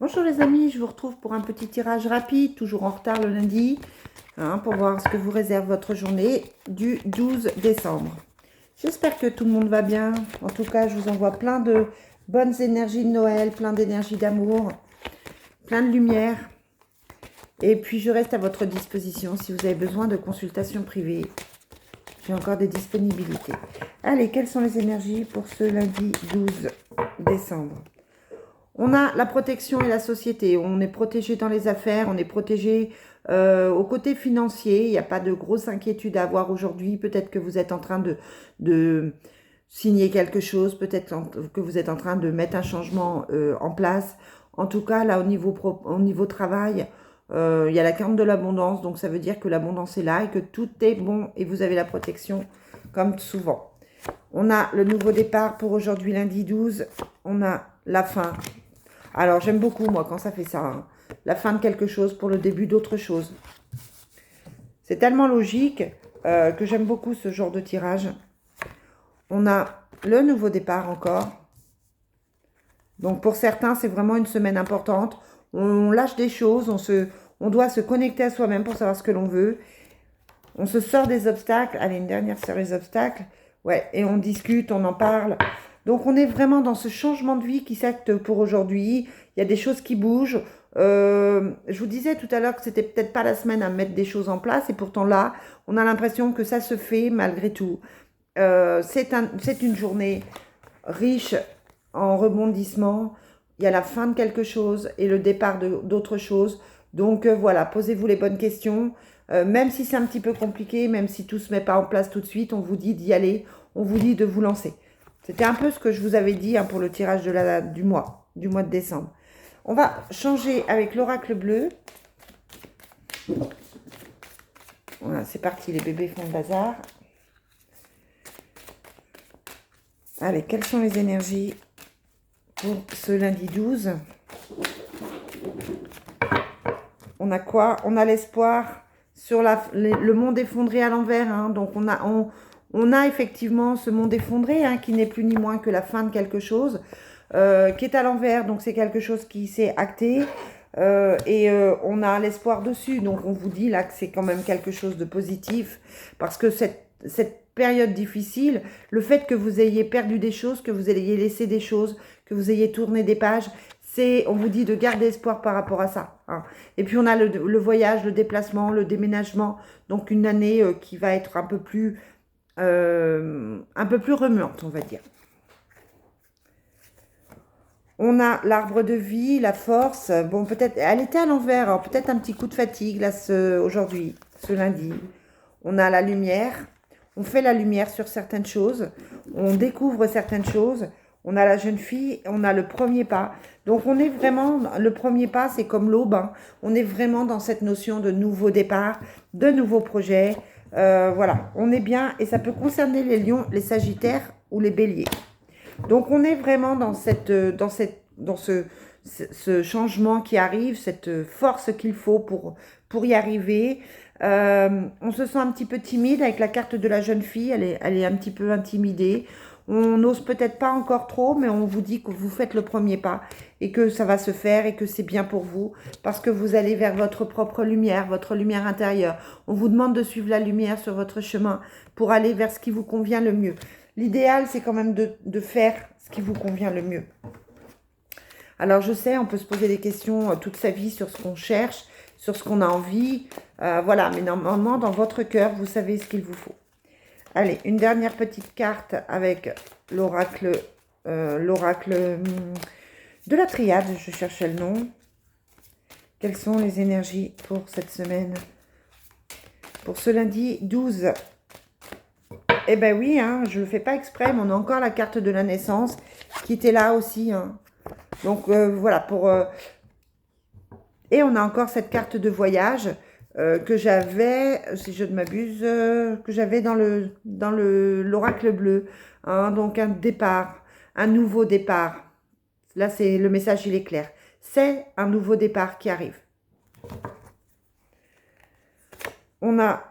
Bonjour les amis, je vous retrouve pour un petit tirage rapide, toujours en retard le lundi, pour voir ce que vous réserve votre journée du 12 décembre. J'espère que tout le monde va bien. En tout cas, je vous envoie plein de bonnes énergies de Noël, plein d'énergie d'amour, plein de lumière. Et puis, je reste à votre disposition si vous avez besoin de consultations privées. J'ai encore des disponibilités. Allez, quelles sont les énergies pour ce lundi 12 décembre ? On a la protection et la société. On est protégé dans les affaires, on est protégé au côté financier. Il n'y a pas de grosse inquiétude à avoir aujourd'hui. Peut-être que vous êtes en train de signer quelque chose, peut-être que vous êtes en train de mettre un changement en place. En tout cas, là, au niveau travail, il y a la carte de l'abondance. Donc, ça veut dire que l'abondance est là et que tout est bon et vous avez la protection comme souvent. On a le nouveau départ pour aujourd'hui, lundi 12. On a la fin. Alors, j'aime beaucoup, moi, quand ça fait ça. Hein. La fin de quelque chose pour le début d'autre chose. C'est tellement logique que j'aime beaucoup ce genre de tirage. On a le nouveau départ encore. Donc, pour certains, c'est vraiment une semaine importante. On lâche des choses, on doit se connecter à soi-même pour savoir ce que l'on veut. On se sort des obstacles. Allez, une dernière série d'obstacles. Ouais, et on discute, on en parle. Donc, on est vraiment dans ce changement de vie qui s'acte pour aujourd'hui. Il y a des choses qui bougent. Je vous disais tout à l'heure que c'était peut-être pas la semaine à mettre des choses en place. Et pourtant, là, on a l'impression que ça se fait malgré tout. C'est une journée riche en rebondissements. Il y a la fin de quelque chose et le départ d'autre chose. Donc, voilà, posez-vous les bonnes questions. Même si c'est un petit peu compliqué, même si tout ne se met pas en place tout de suite, on vous dit d'y aller, on vous dit de vous lancer. C'était un peu ce que je vous avais dit pour le tirage du mois de décembre. On va changer avec l'oracle bleu. Voilà, c'est parti, les bébés font le bazar. Allez, quelles sont les énergies pour ce lundi 12 ? On a quoi ? On a l'espoir sur le monde effondré à l'envers. Hein. Donc, on a effectivement ce monde effondré qui n'est plus ni moins que la fin de quelque chose, qui est à l'envers. Donc, c'est quelque chose qui s'est acté. On a l'espoir dessus. Donc, on vous dit là que c'est quand même quelque chose de positif. Parce que cette période difficile, le fait que vous ayez perdu des choses, que vous ayez laissé des choses, que vous ayez tourné des pages, on vous dit de garder espoir par rapport à ça. Hein. Et puis on a le voyage, le déplacement, le déménagement, donc une année qui va être un peu plus remuante, on va dire. On a l'arbre de vie, la force. Bon, peut-être, elle était à l'envers, alors peut-être un petit coup de fatigue là aujourd'hui, ce lundi. On a la lumière. On fait la lumière sur certaines choses. On découvre certaines choses. On a la jeune fille, on a le premier pas. Donc on est vraiment, le premier pas, c'est comme l'aube. Hein. On est vraiment dans cette notion de nouveau départ, de nouveaux projets. Voilà, on est bien et ça peut concerner les lions, les sagittaires ou les béliers. Donc on est vraiment dans ce changement qui arrive, cette force qu'il faut pour y arriver. On se sent un petit peu timide avec la carte de la jeune fille, elle est un petit peu intimidée. On n'ose peut-être pas encore trop, mais on vous dit que vous faites le premier pas et que ça va se faire et que c'est bien pour vous parce que vous allez vers votre propre lumière, votre lumière intérieure. On vous demande de suivre la lumière sur votre chemin pour aller vers ce qui vous convient le mieux. L'idéal, c'est quand même de faire ce qui vous convient le mieux. Alors, je sais, on peut se poser des questions toute sa vie sur ce qu'on cherche, sur ce qu'on a envie. Voilà, mais normalement, dans votre cœur, vous savez ce qu'il vous faut. Allez, une dernière petite carte avec l'oracle de la triade, je cherchais le nom. Quelles sont les énergies pour cette semaine? Pour ce lundi 12. Eh ben oui, hein, je ne le fais pas exprès, mais on a encore la carte de la naissance qui était là aussi. Hein. Donc voilà, et on a encore cette carte de voyage que j'avais, si je ne m'abuse, que j'avais dans l'oracle bleu. Hein, donc un départ, un nouveau départ. Là, c'est le message, il est clair. C'est un nouveau départ qui arrive. On a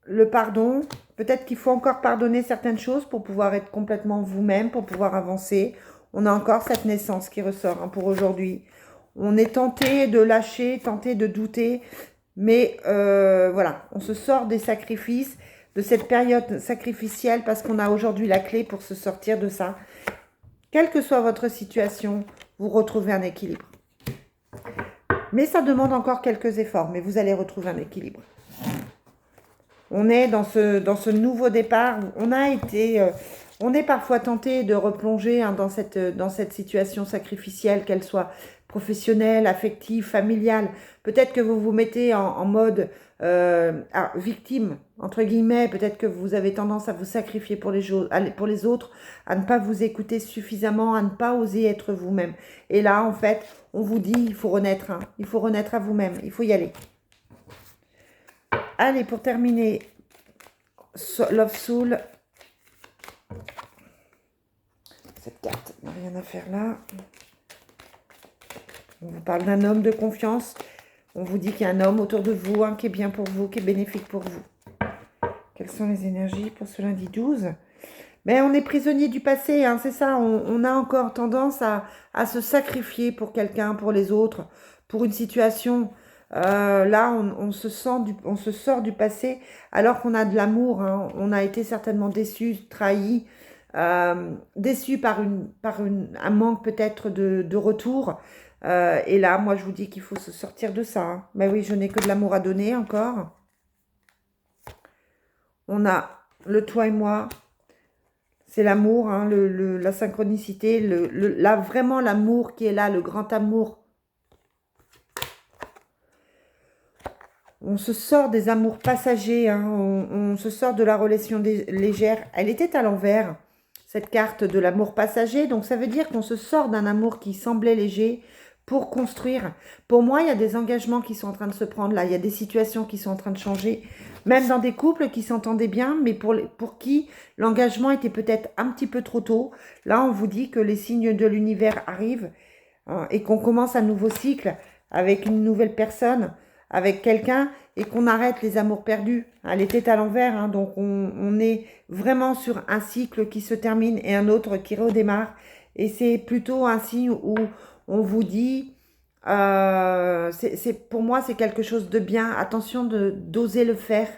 le pardon. Peut-être qu'il faut encore pardonner certaines choses pour pouvoir être complètement vous-même, pour pouvoir avancer. On a encore cette naissance qui ressort pour aujourd'hui. On est tenté de lâcher, tenté de douter. Mais voilà, on se sort des sacrifices, de cette période sacrificielle parce qu'on a aujourd'hui la clé pour se sortir de ça. Quelle que soit votre situation, vous retrouvez un équilibre. Mais ça demande encore quelques efforts, mais vous allez retrouver un équilibre. On est dans ce nouveau départ. On est parfois tenté de replonger hein, dans cette situation sacrificielle, qu'elle soit professionnelle, affective, familiale. Peut-être que vous vous mettez en mode victime, entre guillemets. Peut-être que vous avez tendance à vous sacrifier pour les autres, à ne pas vous écouter suffisamment, à ne pas oser être vous-même. Et là, en fait, on vous dit, il faut renaître. Hein, il faut renaître à vous-même. Il faut y aller. Allez, pour terminer, Love Soul. Cette carte n'a rien à faire là. On vous parle d'un homme de confiance. On vous dit qu'il y a un homme autour de vous, hein, qui est bien pour vous, qui est bénéfique pour vous. Quelles sont les énergies pour ce lundi 12 ? Mais on est prisonnier du passé, hein, c'est ça. On a encore tendance à se sacrifier pour quelqu'un, pour les autres, pour une situation. Là, on se sort du passé alors qu'on a de l'amour. Hein. On a été certainement déçu, trahi, déçu par un manque peut-être de retour. Et là, moi, je vous dis qu'il faut se sortir de ça. Hein. Ben oui, je n'ai que de l'amour à donner encore. On a le toi et moi. C'est l'amour, hein, la synchronicité, vraiment l'amour qui est là, le grand amour. On se sort des amours passagers, hein, on se sort de la relation légère. Elle était à l'envers, cette carte de l'amour passager. Donc ça veut dire qu'on se sort d'un amour qui semblait léger pour construire. Pour moi, il y a des engagements qui sont en train de se prendre là. Il y a des situations qui sont en train de changer. Même dans des couples qui s'entendaient bien, mais pour qui l'engagement était peut-être un petit peu trop tôt. Là, on vous dit que les signes de l'univers arrivent hein, et qu'on commence un nouveau cycle avec une nouvelle personne, avec quelqu'un, et qu'on arrête les amours perdus. Elle était à l'envers, hein, donc on est vraiment sur un cycle qui se termine et un autre qui redémarre. Et c'est plutôt un signe où on vous dit, pour moi c'est quelque chose de bien, attention d'oser le faire.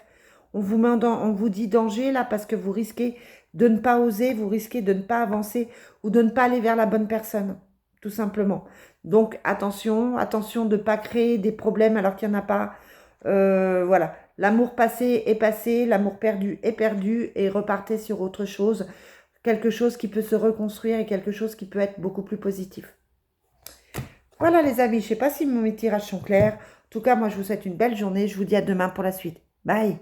On vous dit danger là parce que vous risquez de ne pas oser, vous risquez de ne pas avancer ou de ne pas aller vers la bonne personne, tout simplement. Donc attention de ne pas créer des problèmes alors qu'il n'y en a pas. Voilà, l'amour passé est passé, l'amour perdu est perdu et repartez sur autre chose. Quelque chose qui peut se reconstruire et quelque chose qui peut être beaucoup plus positif. Voilà les amis, je ne sais pas si mes tirages sont clairs. En tout cas, moi je vous souhaite une belle journée. Je vous dis à demain pour la suite. Bye!